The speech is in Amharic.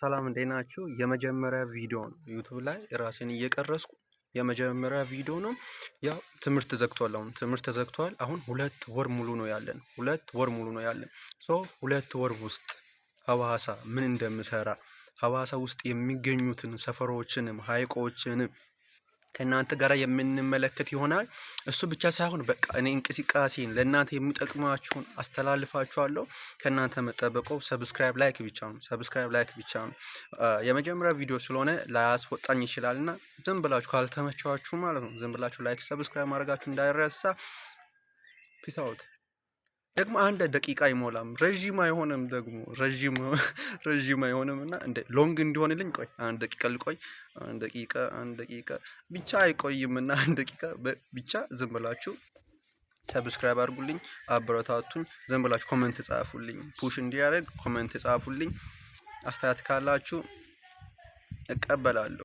ሰላም እንዴት ናችሁ? የመጀመሪያ ቪዲዮ ነው ዩቲዩብ ላይ ራሴን እየቀረስኩ የመጀመሪያ ቪዲዮ ነው። ያው ትምህርት ተዘግቷል። አሁን ትምህርት ተዘግቷል። አሁን 2 ወር ሙሉ ነው ያለን። 2 ወር ሙሉ ነው ያለን። 2 ወር ውስጥ ሀዋሳ ምን እንደምሰራ ሀዋሳ ውስጥ የሚገኙትን ሰፈሮችንም ሀይቆችንም ከእናንተ ጋር የምንመለከት ይሆናል። እሱ ብቻ ሳይሆን በቃ እኔ እንቅስቃሴን ለእናንተ የሚጠቅማችሁን አስተላልፋችኋለሁ። ከእናንተ መጠበቀው ሰብስክራይብ ላይክ ብቻ ነው። ሰብስክራይብ ላይክ ብቻ ነው። የመጀመሪያ ቪዲዮ ስለሆነ ላያስወጣኝ ይችላልና ዝም ብላችሁ ካልተመቻችሁ ማለት ነው ዝም ብላችሁ ላይክ ሰብስክራይብ ማድረጋችሁ እንዳይረሳ። ፒስ አውት። ደግሞ 1 ደቂቃ አይሞላም፣ ረዥም አይሆንም። ደግሞ ረዥም አይሆንም እና እንደ ሎንግ እንዲሆንልኝ ቆይ 1 ደቂቃ ልቆይ። 1 ደቂቃ ብቻ አይቆይም እና 1 ደቂቃ ብቻ ዝም ብላችሁ ሰብስክራይብ አድርጉልኝ፣ አበረታቱኝ። ዝም ብላችሁ ኮሜንት ጻፉልኝ፣ ፑሽ እንዲያደርግ ኮሜንት ጻፉልኝ። አስተያየት ካላችሁ እቀበላለሁ።